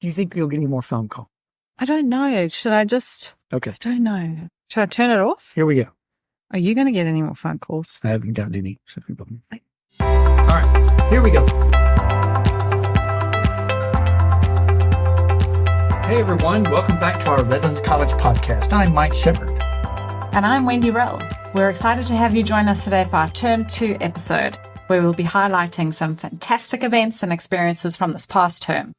Do you think you'll get any more phone call? I don't know. Should I just... Okay. I don't know. Should I turn it off? Here we go. Are you going to get any more phone calls? I haven't gotten any. All right. Here we go. Hey, everyone. Welcome back to our Redlands College podcast. I'm Mike Shepard. And I'm Wendy Rell. We're excited to have you join us today for our Term 2 episode, where we'll be highlighting some fantastic events and experiences from this past term.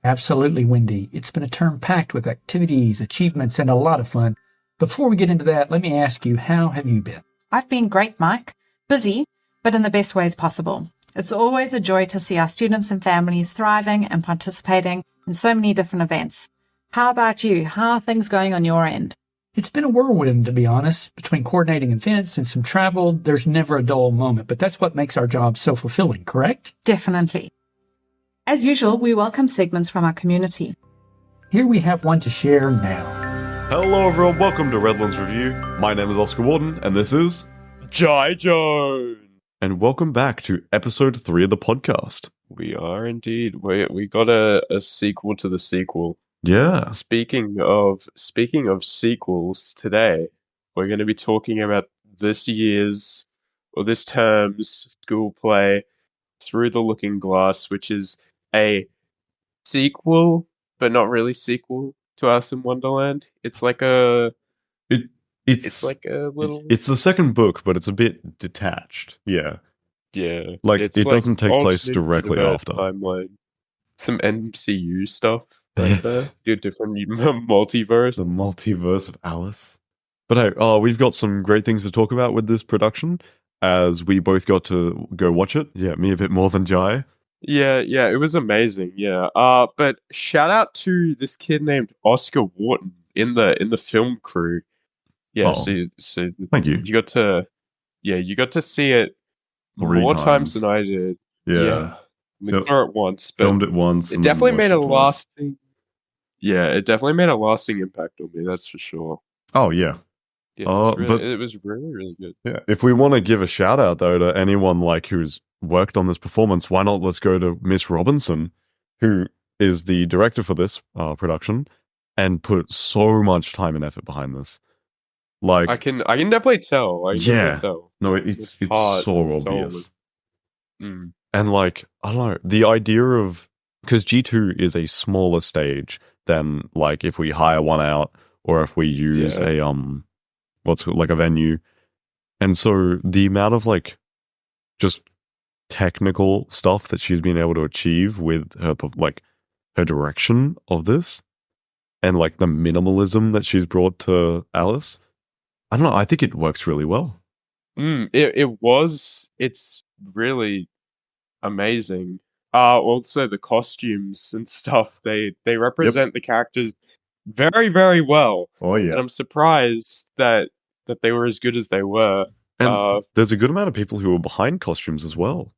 Absolutely, Wendy. It's been a term packed with activities, achievements, and a lot of fun. Before we get into that, let me ask you, how have you been? I've been great, Mike. Busy, but in the best ways possible. It's always a joy to see our students and families thriving and participating in so many different events. How about you? How are things going on your end? It's been a whirlwind, to be honest. Between coordinating events and some travel, there's never a dull moment, but that's what makes our job so fulfilling, correct? Definitely. As usual, we welcome segments from our community. Here we have one to share now. Hello everyone, welcome to Redlands Review. My name is Oscar Wharton, and this is... Jai Joan! And welcome back to episode 3 of the podcast. We are indeed. We got a sequel to the sequel. Yeah. Speaking of sequels, today we're going to be talking about this term's school play, Through the Looking Glass, which is a sequel, but not really sequel to Alice in Wonderland. It's like It's like a little... It's the second book, but it's a bit detached. Yeah. Yeah. Like, it's it doesn't take place alternate directly universe after. Timeline. Some MCU stuff right there. Do different multiverse. The multiverse of Alice. But hey, we've got some great things to talk about with this production, as we both got to go watch it. Yeah, me a bit more than Jai. Yeah, it was amazing. Yeah. But shout out to this kid named Oscar Wharton in the film crew. Yeah, so thank you. You got to see it 3 more times than I did. Yeah. We saw it once, but filmed it once. It definitely made a lasting. Yeah, it definitely made a lasting impact on me. That's for sure. Oh yeah. Yeah, it was really, really good. Yeah. If we want to give a shout out though to anyone like who's worked on this performance, why not let's go to Miss Robinson, who is the director for this production, and put so much time and effort behind this. Like I can definitely tell. No, it's so obvious. Mm. And like, I don't know, the idea of, because G2 is a smaller stage than like if we hire one out or if we use a a venue. And so the amount of like just technical stuff that she's been able to achieve with her direction of this, and like the minimalism that she's brought to Alice, I don't know, I think it works really well. It's really amazing. Also the costumes and stuff, they represent the characters very, very well. Oh yeah. And I'm surprised that they were as good as they were. And there's a good amount of people who are behind costumes as well.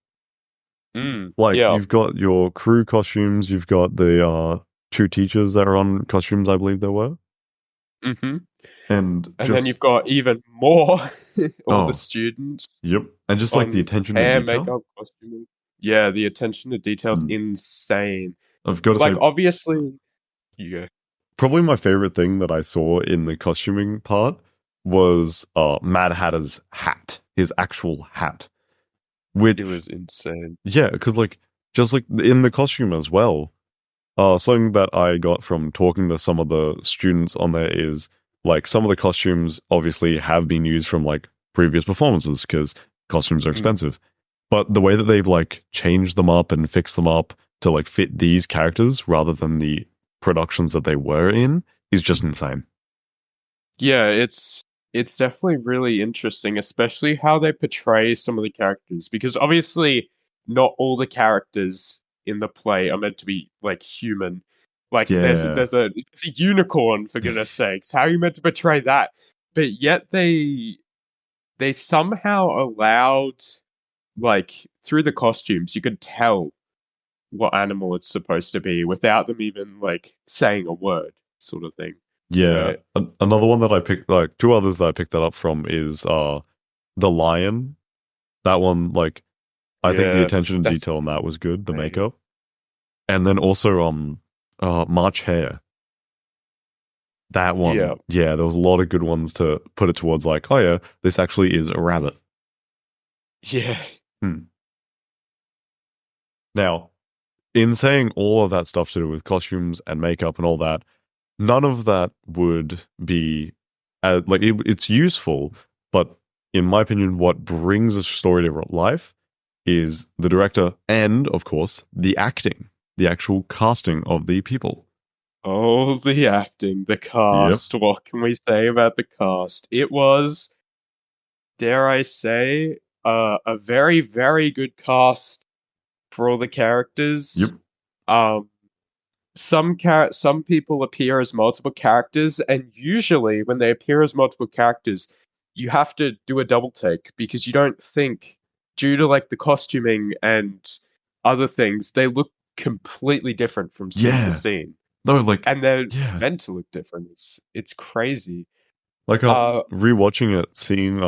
Yeah. You've got your crew costumes, you've got the 2 teachers that are on costumes, I believe there were. Mm-hmm. And then you've got even more all the students. Yep. And just like the attention to detail. Makeup, costuming. Yeah, the attention to detail is insane. I've got to say, obviously, probably my favorite thing that I saw in the costuming part was Mad Hatter's hat, his actual hat. Which, it was insane. Yeah, because just in the costume as well, something that I got from talking to some of the students on there is like some of the costumes obviously have been used from like previous performances because costumes are expensive. But the way that they've like changed them up and fixed them up to like fit these characters rather than the productions that they were in is just insane. Yeah, it's definitely really interesting, especially how they portray some of the characters, because obviously not all the characters in the play are meant to be like human. Like there's a unicorn, for goodness sakes. How are you meant to portray that? But yet they somehow allowed, like, through the costumes, you could tell what animal it's supposed to be without them even like saying a word, sort of thing. Yeah. Right? Another one that I picked, like 2 others that I picked that up from is the lion. That one, like, I think the attention to detail on that was good, the makeup. And then also March Hare. That one. Yeah, there was a lot of good ones to put it towards, like, oh yeah, this actually is a rabbit. Yeah. Now, in saying all of that stuff to do with costumes and makeup and all that, none of that would be it's useful, but in my opinion, what brings a story to life is the director and, of course, the acting, the actual casting of the people. Oh, the acting, the cast. Yep. What can we say about the cast? It was, dare I say, a very, very good cast for all the characters. Yep. Some people appear as multiple characters, and usually when they appear as multiple characters, you have to do a double take because you don't think, due to like the costuming and other things, they look completely different from scene to scene. No, like, and they're meant to look different. It's crazy. Like, rewatching it, seeing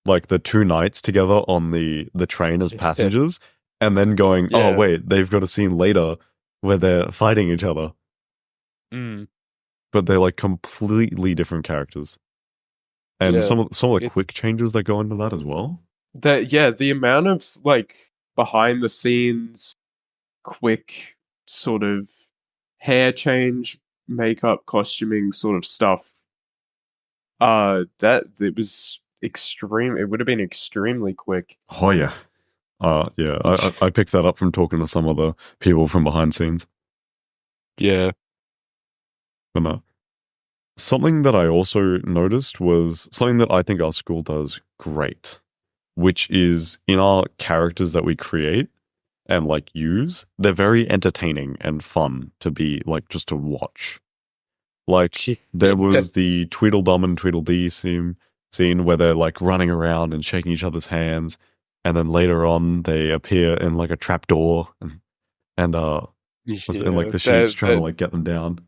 like the two knights together on the train as passengers, and then going, oh wait, they've got a scene later where they're fighting each other. But they're like completely different characters. And some of the quick changes that go into that as well. The amount of like behind the scenes quick sort of hair change, makeup, costuming sort of stuff. That it was extreme. It would have been extremely quick. Oh yeah. I picked that up from talking to some other people from behind scenes. Yeah. But no. Something that I also noticed was something that I think our school does great, which is in our characters that we create and like use, they're very entertaining and fun to be like just to watch. Like there was the Tweedledum and Tweedledee scene where they're like running around and shaking each other's hands, and then later on they appear in like a trapdoor and and like the sheep's trying to like get them down.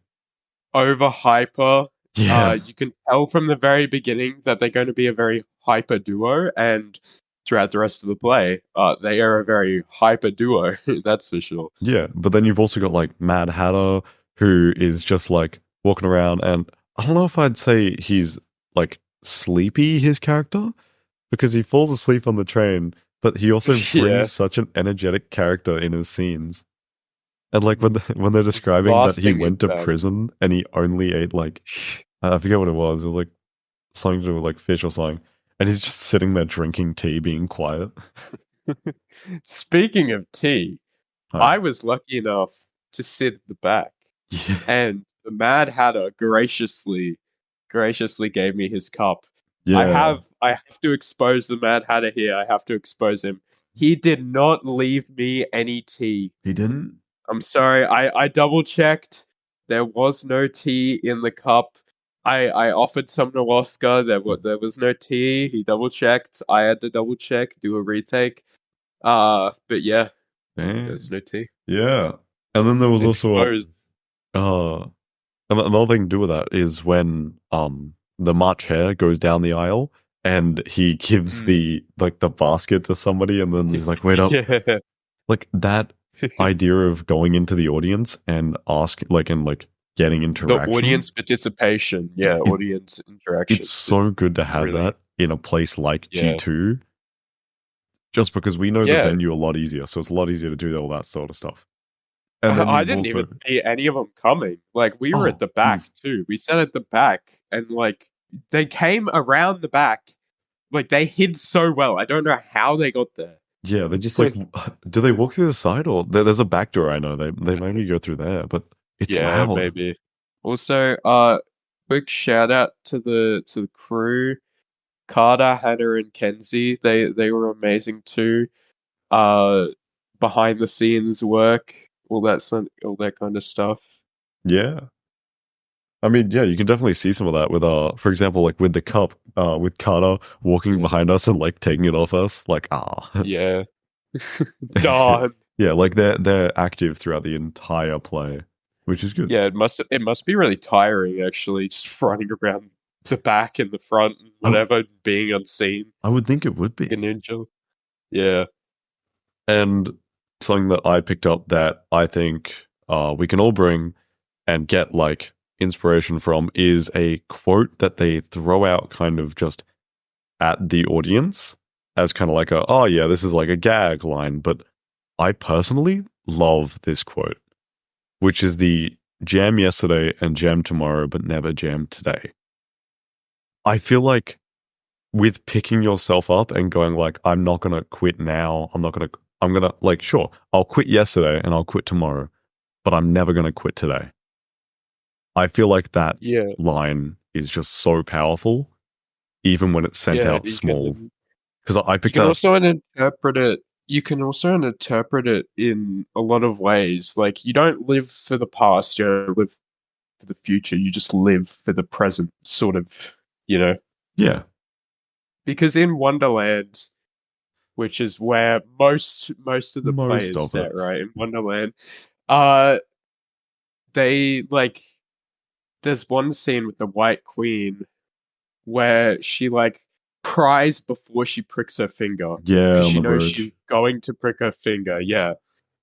Over hyper. You can tell from the very beginning that they're going to be a very hyper duo, and throughout the rest of the play, they are a very hyper duo. That's for sure. Yeah, but then you've also got like Mad Hatter, who is just like walking around, and I don't know if I'd say he's like sleepy, his character, because he falls asleep on the train, but he also brings such an energetic character in his scenes. And like when they're describing that he went to prison and he only ate like, I forget what it was like something to do with like fish or something, and he's just sitting there drinking tea, being quiet. Speaking of tea, I was lucky enough to sit at the back, and the Mad Hatter graciously gave me his cup. I have to expose the Mad Hatter here. I have to expose him. He did not leave me any tea. He didn't? I'm sorry. I double checked. There was no tea in the cup. I offered some to Oscar. There was no tea. He double checked. I had to double check, do a retake. But yeah, there's no tea. Yeah, and then there was also another thing to do with that is when the March Hare goes down the aisle and he gives the basket to somebody, and then he's like, "Wait up!" Like that idea of going into the audience and getting interaction. The audience participation. Yeah, audience interaction. It's so good to have that in a place like G2. Just because we know the venue a lot easier, so it's a lot easier to do all that sort of stuff. And I didn't even see any of them coming. Like, we were at the back too. We sat at the back, and like they came around the back. Like, they hid so well. I don't know how they got there. Yeah, they just like do they walk through the side, or there's a back door? I know they maybe go through there, but it's loud. Maybe. Also, quick shout out to the crew, Carter, Hannah, and Kenzie. They were amazing too. Behind the scenes work, all that kind of stuff. Yeah. I mean, yeah, you can definitely see some of that with for example, like with the cup, with Carter walking behind us and like taking it off us, like Yeah. Darn. Yeah, like they're active throughout the entire play, which is good. Yeah, it must be really tiring actually, just running around the back and the front and whatever, being unseen. I would think it would be. Like a ninja. Yeah. And something that I picked up that I think we can all bring and get like inspiration from is a quote that they throw out kind of just at the audience as kind of like oh yeah, this is like a gag line. But I personally love this quote, which is the jam yesterday and jam tomorrow, but never jam today. I feel like with picking yourself up and going like, I'm not going to quit now. I'm going to like, sure, I'll quit yesterday and I'll quit tomorrow, but I'm never going to quit today. I feel like that line is just so powerful, even when it's sent out small. Because I picked up. You can also interpret it in a lot of ways. Like, you don't live for the past, you don't live for the future. You just live for the present, sort of, you know? Yeah. Because in Wonderland, which is where most of the play is set, right? In Wonderland, they like. There's one scene with the White Queen where she like cries before she pricks her finger. Yeah, because she knows she's going to prick her finger. Yeah.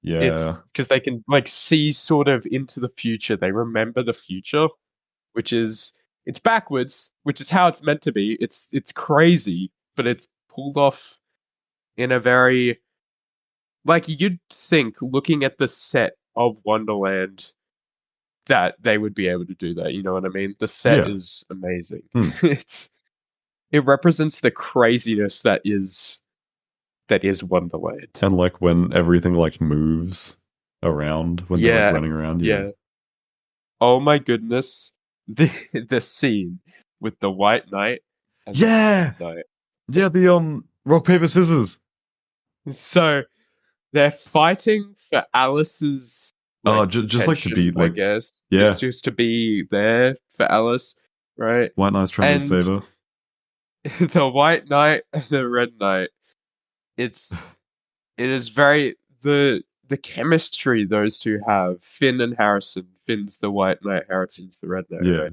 Yeah. Because they can like see sort of into the future. They remember the future, which is it's backwards, which is how it's meant to be. It's crazy, but it's pulled off in a very like you'd think looking at the set of Wonderland that they would be able to do that. You know what I mean? The set is amazing. It represents the craziness that is Wonderland. And like when everything like moves around when they're like running around. Yeah. Oh my goodness. The scene with the White Knight and the Black Knight. Yeah, the rock, paper, scissors. So they're fighting for Alice's just like to be like, I guess. Yeah. Just to be there for Alice, right? White Knight's trying to save her. The White Knight and the Red Knight. It is very the chemistry those two have. Finn and Harrison. Finn's the White Knight, Harrison's the Red Knight. Yeah.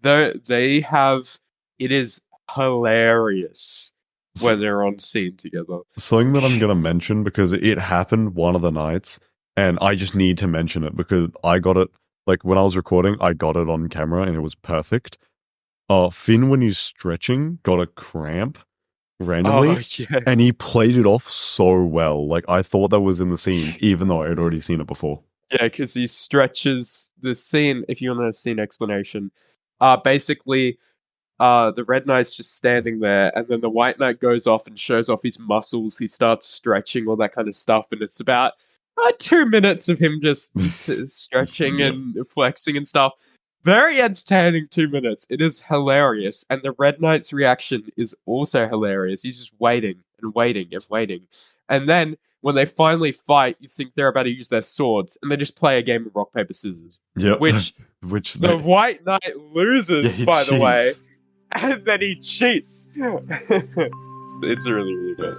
Right? They have. It is hilarious when they're on scene together. Something that I'm gonna mention because it happened one of the nights, and I just need to mention it because I got it like when I was recording. I got it on camera and it was perfect. Finn, when he's stretching, got a cramp randomly, and he played it off so well. Like I thought that was in the scene, even though I had already seen it before. Yeah, because he stretches the scene. If you want a scene explanation, basically, the Red Knight's just standing there, and then the White Knight goes off and shows off his muscles. He starts stretching, all that kind of stuff, and it's about 2 minutes of him just stretching and flexing and stuff. Very entertaining 2 minutes. It is hilarious. And the Red Knight's reaction is also hilarious. He's just waiting and waiting and waiting. And then when they finally fight, you think they're about to use their swords, and they just play a game of rock, paper, scissors. Yep. Which the White Knight loses, by the way. And then he cheats. It's really, really good.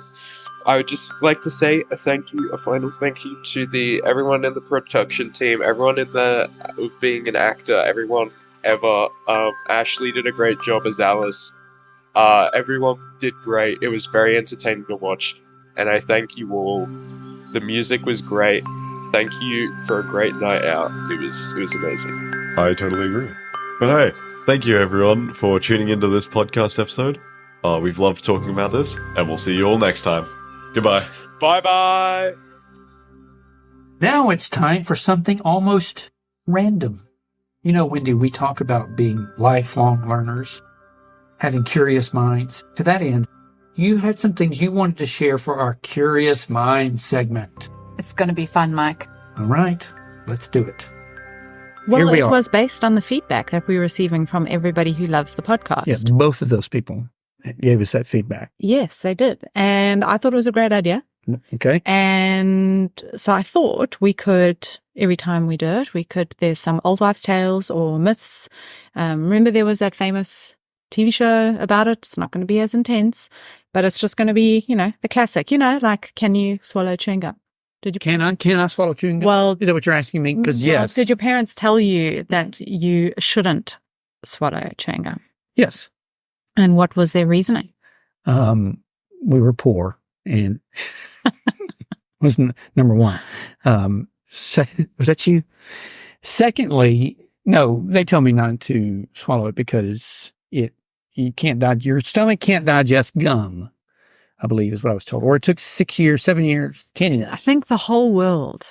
I would just like to say a final thank you to everyone in the production team, everyone in the being an actor, everyone ever. Ashley did a great job as Alice. Everyone did great. It was very entertaining to watch, and I thank you all. The music was great. Thank you for a great night out. It was amazing. I totally agree. But hey, thank you everyone for tuning into this podcast episode. We've loved talking about this, and we'll see you all next time. Goodbye. Bye-bye. Now it's time for something almost random. You know, Wendy, we talk about being lifelong learners, having curious minds. To that end, you had some things you wanted to share for our Curious Mind segment. It's going to be fun, Mike. All right, let's do it. Well, it was based on the feedback that we're receiving from everybody who loves the podcast. Yeah, both of those people gave us that feedback. Yes, they did. And I thought it was a great idea. Okay. And so I thought we could, every time we do it, there's some old wives' tales or myths. Remember there was that famous TV show about it? It's not going to be as intense, but it's just going to be, the classic, like, can you swallow chewing gum? Can I swallow chewing gum? Well, is that what you're asking me? Because yes. Did your parents tell you that you shouldn't swallow chewing gum? Yes. And what was their reasoning? We were poor, and was number one. Was that you? Secondly, no, they tell me not to swallow it because you can't your stomach can't digest gum, I believe is what I was told. Or it took 6 years, 7 years, 10 years. I think the whole world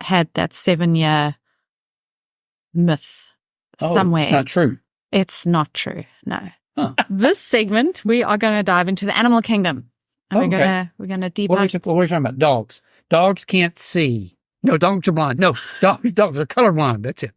had that 7-year myth somewhere. It's not true. It's not true. No. Huh. This segment, we are going to dive into the animal kingdom. And we're going to debunk. What are we talking about? Dogs. Dogs can't see. No, dogs are blind. No, dogs are colorblind. That's it.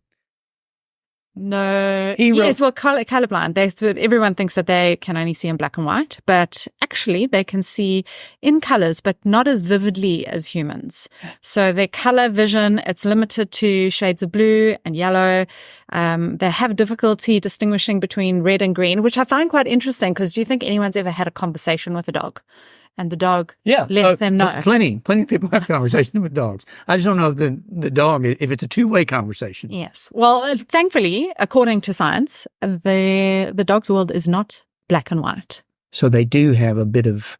No. Yes, well, colorblind. Everyone thinks that they can only see in black and white, but actually they can see in colors, but not as vividly as humans. So their color vision, it's limited to shades of blue and yellow. They have difficulty distinguishing between red and green, which I find quite interesting because do you think anyone's ever had a conversation with a dog? And the dog lets them know. Plenty of people have conversations with dogs. I just don't know if the dog, if it's a two-way conversation. Yes. Well, thankfully, according to science, the dog's world is not black and white. So they do have a bit of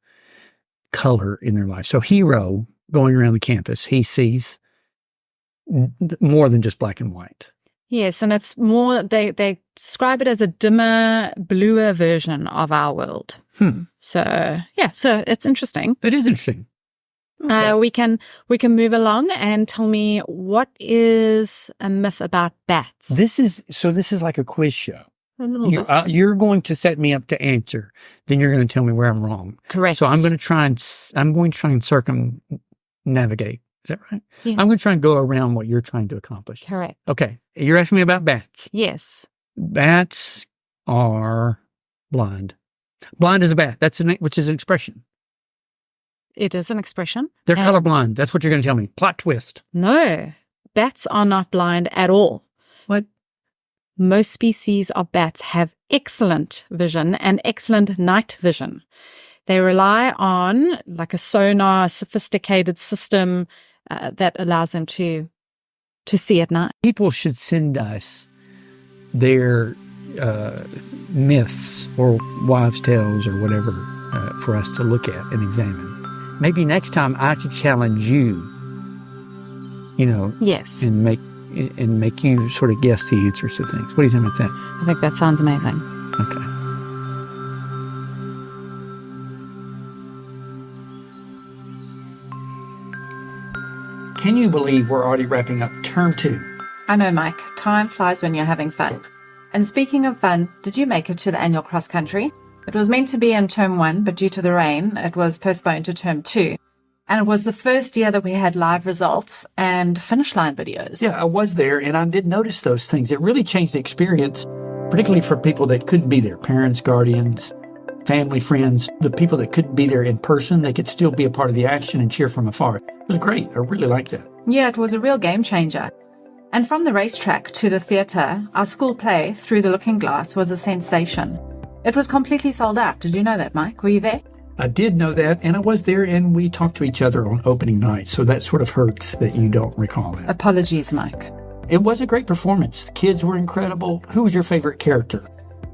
color in their life. So Hero, going around the campus, he sees more than just black and white. Yes, and it's more, they describe it as a dimmer, bluer version of our world. So it's interesting. It is interesting. Okay. We can move along and tell me what is a myth about bats. This is like a quiz show. A little bit. You're going to set me up to answer. Then you're going to tell me where I'm wrong. Correct. So I'm going to try and circumnavigate. Is that right? Yes. I'm going to try and go around what you're trying to accomplish. Correct. Okay. You're asking me about bats. Yes. Bats are blind. Blind as a bat. Which is an expression. It is an expression. They're colorblind. That's what you're going to tell me. Plot twist. No. Bats are not blind at all. What? Most species of bats have excellent vision and excellent night vision. They rely on like a sonar, sophisticated system that allows them to see at night. People should send us their myths or wives' tales or whatever for us to look at and examine. Maybe next time I could challenge you, Yes. and make you sort of guess the answers to things. What do you think about that? I think that sounds amazing. Okay. Can you believe we're already wrapping up term 2? I know, Mike. Time flies when you're having fun. And speaking of fun, did you make it to the annual cross country? It was meant to be in term 1, but due to the rain, it was postponed to term 2. And it was the first year that we had live results and finish line videos. Yeah, I was there, and I did notice those things. It really changed the experience, particularly for people that couldn't be there, parents, guardians, family, friends, the people that couldn't be there in person. They could still be a part of the action and cheer from afar. It was great. I really liked that. Yeah, it was a real game changer. And from the racetrack to the theatre, our school play, Through the Looking Glass, was a sensation. It was completely sold out. Did you know that, Mike? Were you there? I did know that, and I was there, and we talked to each other on opening night, so that sort of hurts that you don't recall it. Apologies, Mike. It was a great performance. The kids were incredible. Who was your favorite character?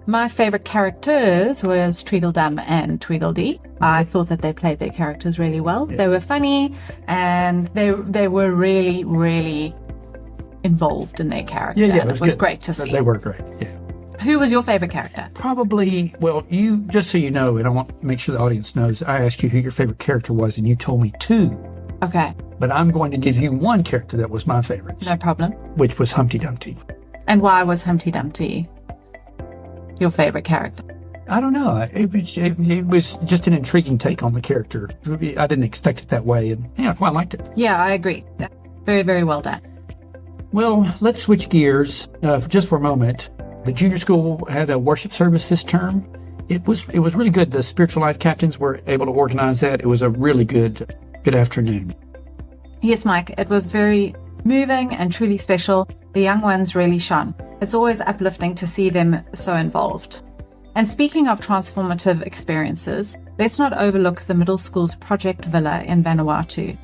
My favorite characters was Tweedledum and Tweedledee. I thought that they played their characters really well. Yeah. They were funny, and they were really, really involved in their character. Yeah, it was great to see. They were great, yeah. Who was your favorite character? Probably, well, you, just so you know, and I want to make sure the audience knows, I asked you who your favorite character was, and you told me 2. Okay. But I'm going to give you one character that was my favorite. No problem. Which was Humpty Dumpty. And why was Humpty Dumpty your favorite character? I don't know. It was just an intriguing take on the character. I didn't expect it that way, and yeah, I quite liked it. Yeah, I agree. Very, very well done. Well, let's switch gears just for a moment. The junior school had a worship service this term. It was really good. The spiritual life captains were able to organize that. It was a really good afternoon. Yes, Mike. It was very moving and truly special. The young ones really shone. It's always uplifting to see them so involved. And speaking of transformative experiences, let's not overlook the middle school's Project Villa in Vanuatu.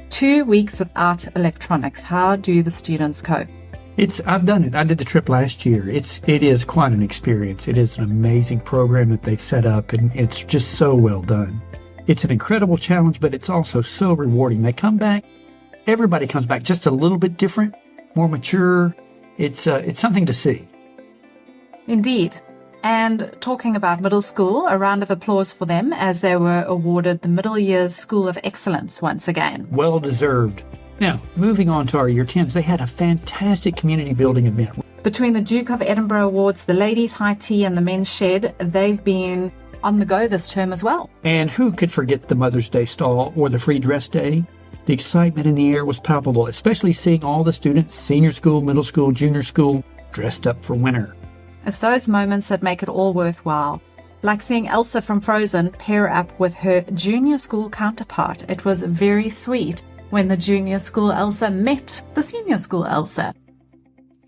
2 weeks without electronics. How do the students cope? I've done it. I did the trip last year. It is quite an experience. It is an amazing program that they've set up, and it's just so well done. It's an incredible challenge, but it's also so rewarding. They come back Everybody comes back just a little bit different, more mature. It's something to see. Indeed. And talking about middle school, a round of applause for them as they were awarded the Middle Years School of Excellence once again. Well deserved. Now, moving on to our Year 10s, they had a fantastic community building event. Between the Duke of Edinburgh Awards, the Ladies' High Tea and the Men's Shed, they've been on the go this term as well. And who could forget the Mother's Day stall or the free dress day? The excitement in the air was palpable, especially seeing all the students, senior school, middle school, junior school, dressed up for winter. It's those moments that make it all worthwhile. Like seeing Elsa from Frozen pair up with her junior school counterpart. It was very sweet when the junior school Elsa met the senior school Elsa.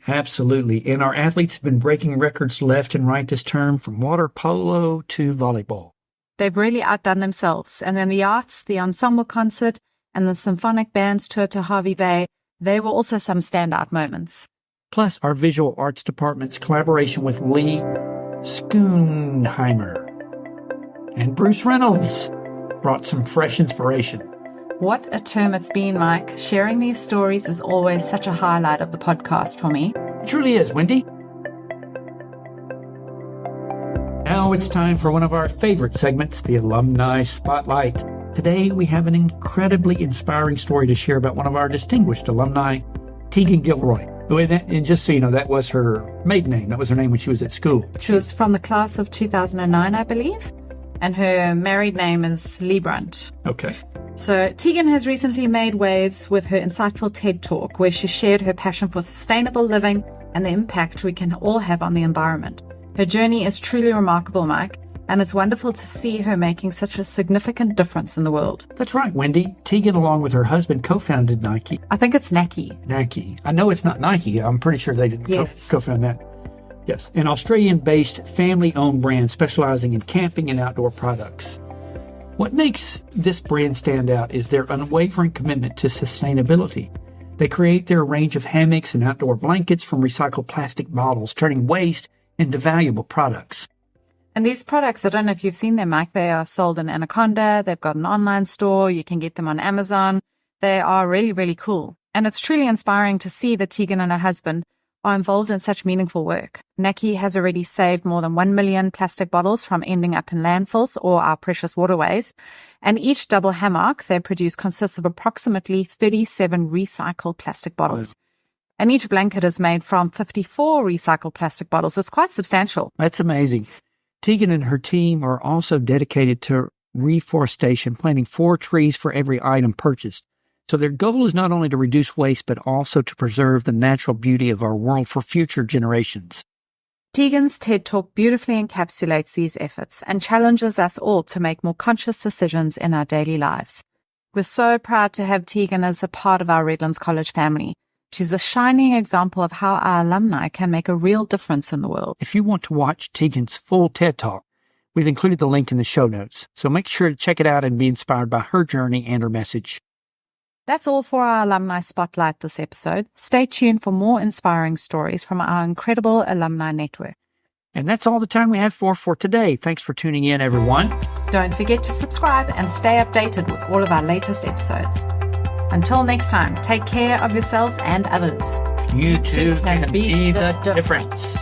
Absolutely. And our athletes have been breaking records left and right this term, from water polo to volleyball. They've really outdone themselves. And then the arts, the ensemble concert, and the symphonic band's tour to Harvey Bay, they were also some standout moments. Plus, our visual arts department's collaboration with Lee Schoonheimer and Bruce Reynolds brought some fresh inspiration. What a term it's been, Mike. Sharing these stories is always such a highlight of the podcast for me. It truly is, Wendy. Now it's time for one of our favorite segments, the Alumni Spotlight. Today we have an incredibly inspiring story to share about one of our distinguished alumni, Tegan Gilroy. And just so you know, that was her maiden name. That was her name when she was at school. She was from the class of 2009, I believe. And her married name is Lee Brunt. Okay. So Tegan has recently made waves with her insightful TED Talk, where she shared her passion for sustainable living and the impact we can all have on the environment. Her journey is truly remarkable, Mike, and it's wonderful to see her making such a significant difference in the world. That's right, Wendy. Tegan, along with her husband, co-founded Nike. I think it's Nakie. Nakie. I know it's not Nike. I'm pretty sure they didn't co-found that. Yes. An Australian-based, family-owned brand specializing in camping and outdoor products. What makes this brand stand out is their unwavering commitment to sustainability. They create their range of hammocks and outdoor blankets from recycled plastic bottles, turning waste into valuable products. And these products, I don't know if you've seen them, Mike, they are sold in Anaconda. They've got an online store. You can get them on Amazon. They are really, really cool. And it's truly inspiring to see that Tegan and her husband are involved in such meaningful work. Nakie has already saved more than 1 million plastic bottles from ending up in landfills or our precious waterways. And each double hammock they produce consists of approximately 37 recycled plastic bottles. And each blanket is made from 54 recycled plastic bottles. It's quite substantial. That's amazing. Tegan and her team are also dedicated to reforestation, planting 4 trees for every item purchased. So their goal is not only to reduce waste, but also to preserve the natural beauty of our world for future generations. Tegan's TED Talk beautifully encapsulates these efforts and challenges us all to make more conscious decisions in our daily lives. We're so proud to have Tegan as a part of our Redlands College family. She's a shining example of how our alumni can make a real difference in the world. If you want to watch Tegan's full TED Talk, we've included the link in the show notes, so make sure to check it out and be inspired by her journey and her message. That's all for our Alumni Spotlight this episode. Stay tuned for more inspiring stories from our incredible alumni network. And that's all the time we have for today. Thanks for tuning in, everyone. Don't forget to subscribe and stay updated with all of our latest episodes. Until next time, take care of yourselves and others. You too can be the difference.